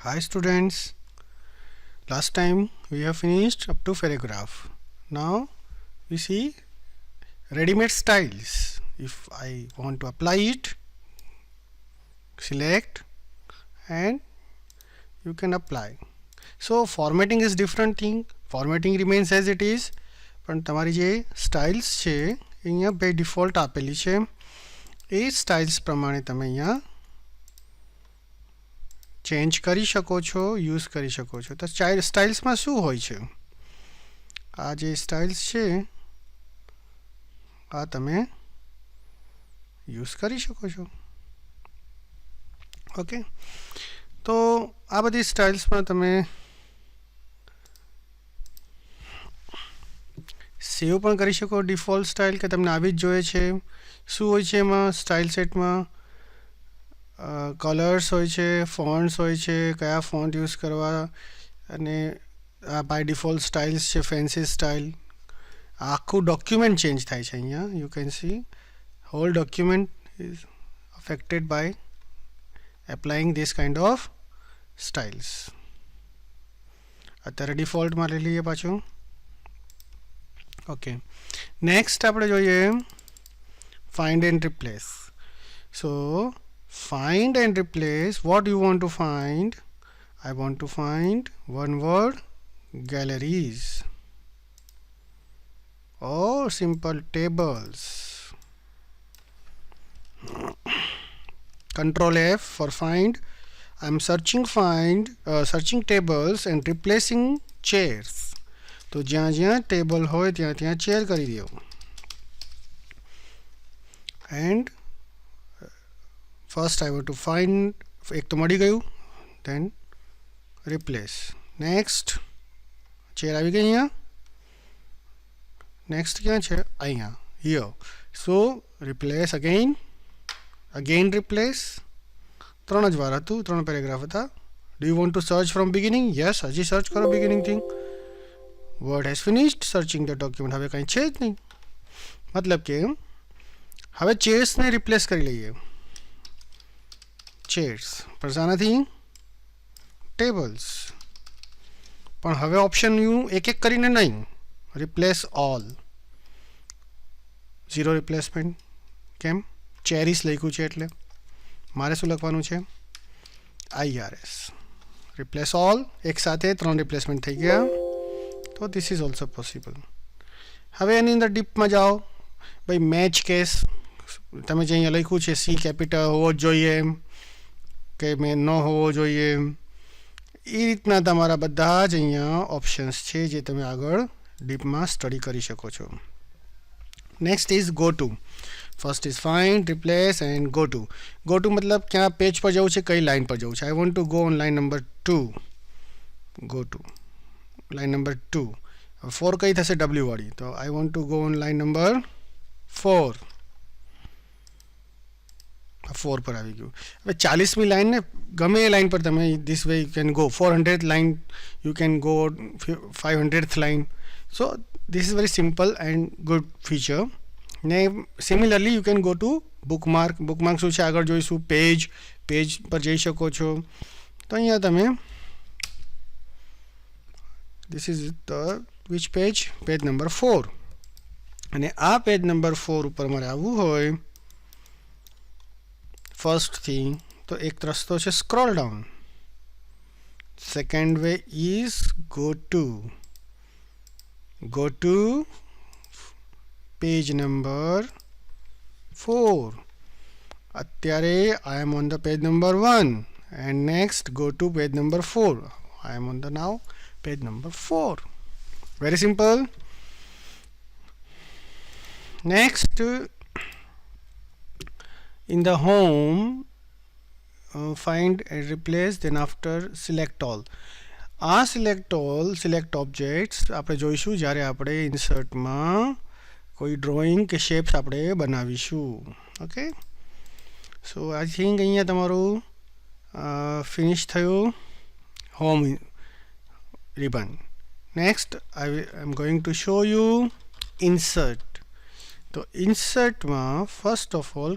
Hi students, last time we have finished up to paragraph. Now we see ready-made styles. If I want to apply it, select and you can apply. So formatting is different thing. Formatting remains as it is. પણ તમારી જે styles છે અહીંયા by default આપેલી છે એ styles પ્રમાણે તમે અહીંયા ચેન્જ કરી શકો છો, યુઝ કરી શકો છો. તો સ્ટાઇલ્સમાં શું હોય છે? આ જે સ્ટાઇલ્સ છે આ તમે યુઝ કરી શકો છો. ઓકે, તો આ બધી સ્ટાઇલ્સમાં તમે સેવ પણ કરી શકો. ડિફોલ્ટ સ્ટાઇલ કે તમને આવી જ જોઈએ છે. શું હોય છે એમાં સ્ટાઇલ સેટમાં? કલર્સ હોય છે, ફોન્ટ્સ હોય છે, કયા ફોન્ટ યુઝ કરવા, અને આ બાય ડિફોલ્ટ સ્ટાઇલ્સ છે ફેન્સી સ્ટાઇલ. આખું ડોક્યુમેન્ટ ચેન્જ થાય છે અહીંયા. You can see whole document is affected by applying this kind of styles. અત્યારે ડિફોલ્ટમાં લઈ લઈએ પાછું. ઓકે, નેક્સ્ટ આપણે જોઈએ find and replace. So find and replace, what do you want to find? I want to find one word, galleries, or simple tables. Control F for find. I'm searching tables and replacing chairs. તો જ્યાં જ્યાં table હોય ત્યાં ત્યાં chair કરી દો. And first I want to find, એક તો મળી ગયું, then replace. Next ચેર આવી ગઈ અહીંયા. નેક્સ્ટ ક્યાં છે? અહીંયા, here. So replace again replace. ત્રણ જ વાર હતું, ત્રણ પેરેગ્રાફ હતા. Do you want to search from beginning? Yes, હજી સર્ચ કરો beginning thing. Word has finished searching the document. હવે કંઈ છે જ નહીં. મતલબ કે હવે ચેર્સને રિપ્લેસ કરી લઈએ. ચેર્સ પણ શાનાથી? ટેબલ્સ. પણ હવે ઓપ્શન યુ એક એક કરીને નહીં, રિપ્લેસ ઓલ. Zero replacement. કેમ? ચેરીસ લખ્યું છે એટલે મારે શું લખવાનું છે? IRS. Replace all. એક સાથે ત્રણ રિપ્લેસમેન્ટ થઈ ગયા. તો ધીસ ઇઝ ઓલ્સો પોસિબલ. હવે એની અંદર ડીપમાં જાઓ. ભાઈ મેચ કેસ, તમે જે અહીંયા લખ્યું છે સી કેપિટલ હોવો જ જોઈએ કે મેં ન હોવો જોઈએ, એ રીતના તમારા બધા જ અહીંયા ઓપ્શન્સ છે જે તમે આગળ ડીપમાં સ્ટડી કરી શકો છો. Next is go two. First is find, replace and go to. Go to મતલબ ક્યાં પેજ પર જવું છે, કઈ લાઇન પર જવું છે. I want to go on line number 2. Go to line number 2. 4 કઈ થશે? W વાળી. તો I want to go on line number 4. 4 પર આવી ગયું. હવે 40મી લાઇન ને ગમે એ લાઇન પર તમે this way you can go. 400th line you can go, 500th line. So this is very simple and good feature. ને similarly you can go to bookmark. Bookmark શું છે આગળ જોઈશું. પેજ પર જઈ શકો છો. તો અહીંયા તમે this is the which page? Page number 4. અને આ પેજ નંબર 4 ઉપર મારે આવવું હોય ફર્સ્ટ થિંગ તો એક રસ્તો છે scroll down. Second way is go to page number 4. અત્યારે I am on the page number 1 and next go to page number 4. I am on the now page number 4. very simple. Next, in the home, find and replace, then after select all. આ select objects આપણે જોઈશું જ્યારે આપણે ઇન્સર્ટમાં કોઈ drawing કે shapes આપણે બનાવીશું. Okay, so I think અહીંયા તમારું ફિનિશ થયું home ribbon. Next I am going to show you insert. So insert માં first of all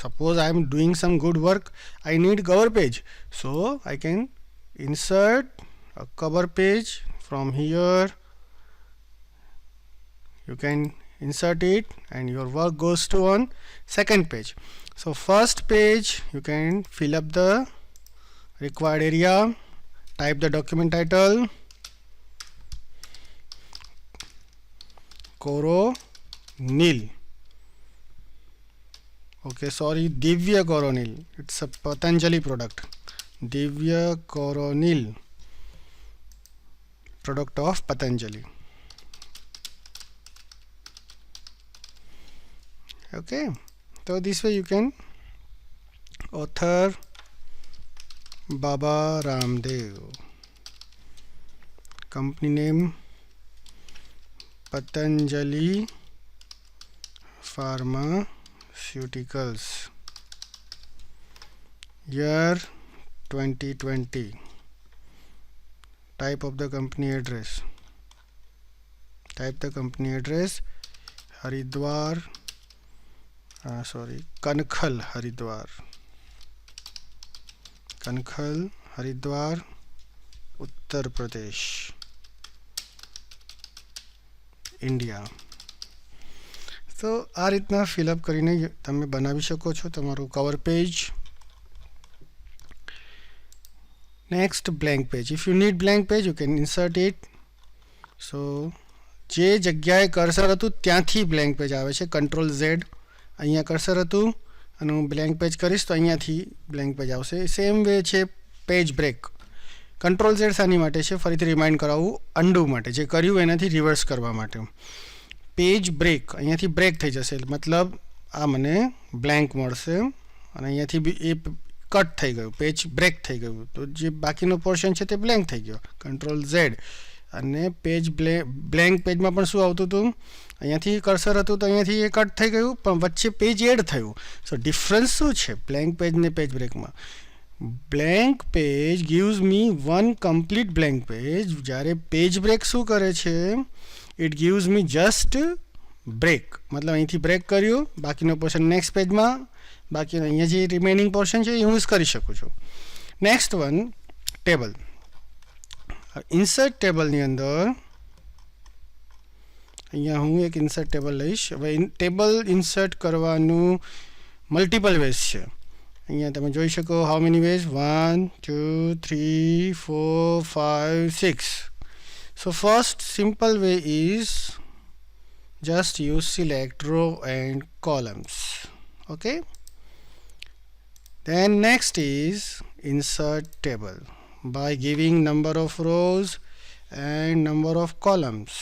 suppose I am doing some good work, I need cover page, so I can insert a cover page. From here you can insert it and your work goes to on second page. So first page you can fill up the required area, type the document title Coronil. Okay, sorry, Divya Coronil. It's a Patanjali product. Divya Coronil, product of Patanjali. Okay, so this way you can author Baba Ramdev, company name Patanjali Pharmaceuticals, year 2020, type of the company address, type the company address Haridwar, Kankhal Haridwar, Kankhal Haridwar, Uttar Pradesh, India. તો આ રીતના fill up કરીને તમે બનાવી શકો છો તમારું cover page. Next blank page. If you need blank page you can insert it. So જે જગ્યાએ કર્સર હતું ત્યાંથી બ્લેન્ક પેજ આવે છે. કંટ્રોલ ઝેડ, અહીંયા કર્સર હતું અને હું બ્લેન્ક પેજ કરીશ તો અહીંયાથી બ્લેન્ક પેજ આવશે. સેમ વે છે પેજ બ્રેક. કંટ્રોલ ઝેડ શાની માટે છે? ફરીથી રિમાઇન્ડ કરાવવું, અન્ડુ માટે, જે કર્યું એનાથી રિવર્સ કરવા માટે. પેજ બ્રેક, અહીંયાથી બ્રેક થઈ જશે મતલબ આ મને બ્લેન્ક મળશે અને અહીંયાથી બી એ કટ થઈ ગયું, પેજ બ્રેક થઈ ગયું, તો જે બાકીનો પોર્શન છે તે બ્લેન્ક થઈ ગયો. કંટ્રોલ ઝેડ અને પેજ બ્લેન્ક પેજમાં પણ શું આવતું હતું? અહીંયાથી કર્સર હતું તો અહીંયાથી એ કટ થઈ ગયું પણ વચ્ચે પેજ એડ થયું. સો ડિફરન્સ શું છે બ્લેન્ક પેજ ને પેજ બ્રેકમાં? Blank page gives me one complete blank page, જ્યારે પેજ બ્રેક શું કરે છે? It gives me just break, મતલબ અહીંથી બ્રેક કર્યું, બાકીનો પોર્શન નેક્સ્ટ પેજમાં, બાકીનો અહીંયા જે રિમેનિંગ પોર્શન છે એ યુઝ કરી શકું છું. Next one table. ઇન્સર્ટ ટેબલની અંદર અહીંયા હું એક ઇન્સર્ટ ટેબલ લઈશ. હવે ટેબલ ઇન્સર્ટ કરવાનું મલ્ટિપલ વેઝ છે. અહીંયા તમે જોઈ શકો how many ways? 1 2 3 4 5 6. So first simple way is just use select row and columns. Okay, then next is insert table by giving number of rows and number of columns.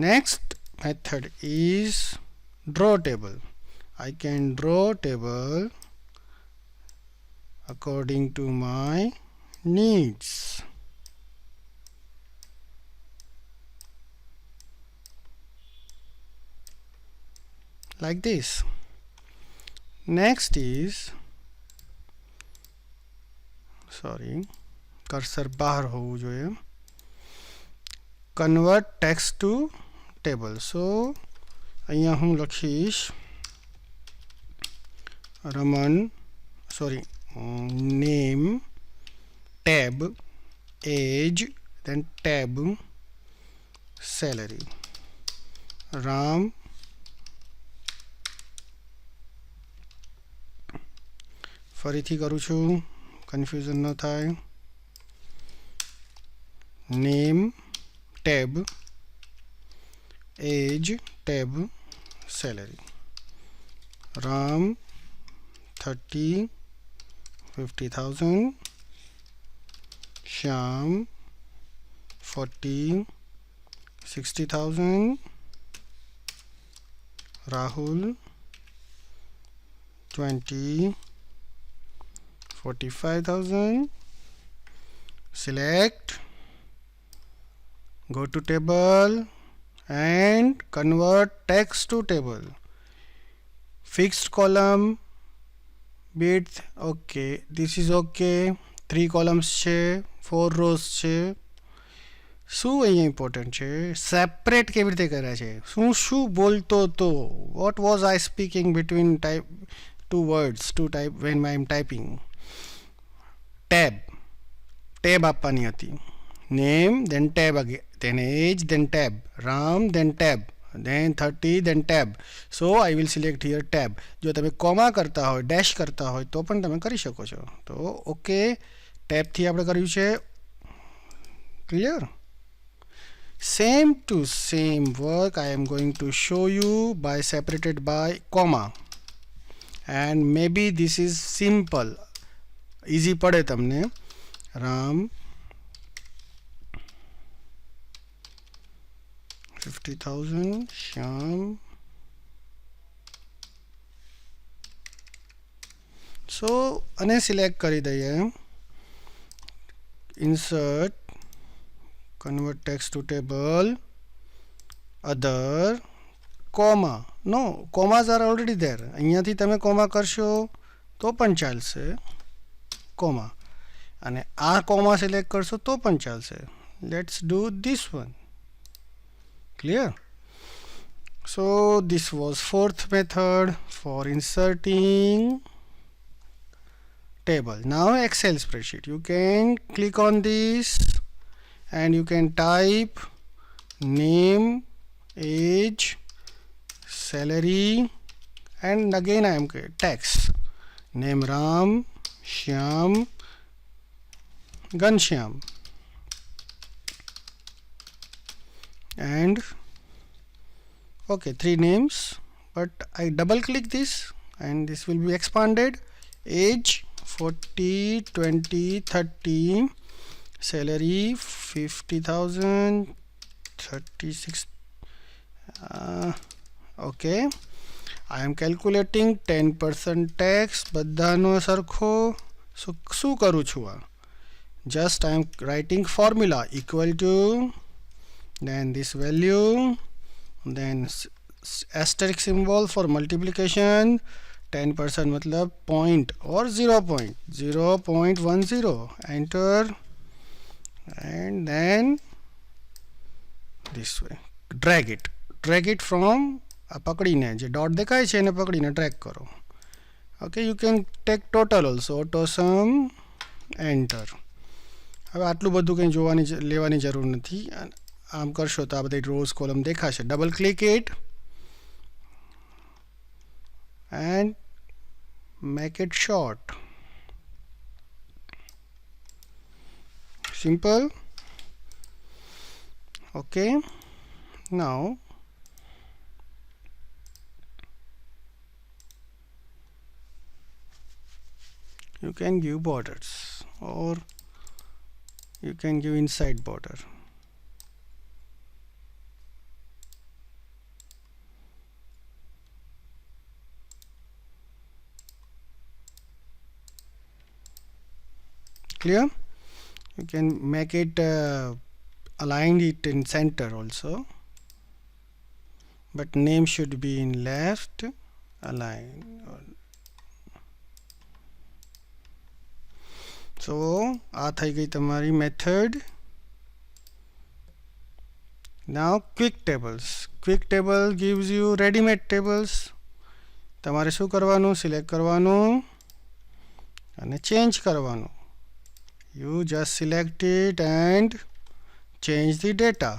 Next method is draw table. I can draw table according to my needs. Like this. Next is cursor બહાર હોવું જોઈએ. Convert text to table. So અહીંયા હું લખીશ Raman name, tab, age, then tab, salary. Ram ફરીથી કરું છું, confusion ન થાય. Name tab, age tab, salary. Ram 50,000, Shyam 60,000, Rahul 45,000. Select, go to table and convert text to table. Fixed column, width, okay, this is okay. 3 columns છે, 4 rows છે. શું અહીંયા important છે? સેપરેટ કેવી રીતે કર્યા છે? શું બોલતો હતો? What was I speaking between two words to type when I am typing. Tab આપવાની હતી. Name, then tab again, then age, then tab, Ram, then tab, then 30, then tab. So I will select here tab. જો તમે comma કરતા હોય, dash કરતા હોય તો પણ તમે કરી શકો છો. તો ઓકે, ટેબથી આપણે કર્યું છે. Clear? Same to same work I am going to show you by separated by comma, and maybe this is simple, easy પડે તમને. Ram 50,000, Shyam. So અને સિલેક્ટ કરી દઈએ. Insert, convert text to table, other, comma. No, commas are already there. અહીંયાથી તમે comma કરશો તો પણ ચાલશે, કોમા. અને આ કોમા સિલેક્ટ કરશો તો પણ ચાલશે. Let's do this one. Clear? So this was fourth method for inserting table. Now Excel spreadsheet. You can click on this and you can type name, age, salary, and again I am text. Name Ram, Shyam, Ghanshyam, and okay, 3 names, but I double click this and this will be expanded. Age 40, 20, 30, salary 50,000, 36. Okay, I am calculating 10% tax. બધાનો સરખો. So શું કરું છું આ? Just I am writing formula equal to, then this value, then asterisk symbol for multiplication. 10% मतलब point or 0.10. Enter, and then this way drag it from પકડીને જે dot દેખાય છે એને પકડીને ડ્રેગ કરો. Okay, you can take total also, auto sum, enter. હવે આટલું બધું કંઈ લેવાની જરૂર નથી. આમ કરશો તો આ બધી રોઝ કોલમ દેખાશે. Double click it and make it short. Simple. Okay, now you can give borders or you can give inside border. Clear? You can make it align it in center also, but name should be in left align. So આ થઈ ગઈ તમારી method. Now quick table gives you ready-made tables. તમારે શું કરવાનું? Select કરવાનું અને change કરવાનું. You just select it and change the data.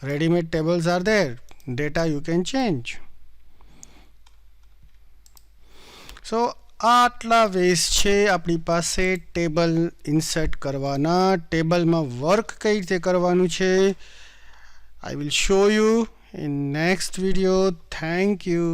Ready-made tables are there. Data you can change. So આટલા વેઝ છે આપણી પાસે ટેબલ ઇન્સર્ટ કરવાના. ટેબલમાં વર્ક કઈ રીતે કરવાનું છે I will show you in next video. Thank you.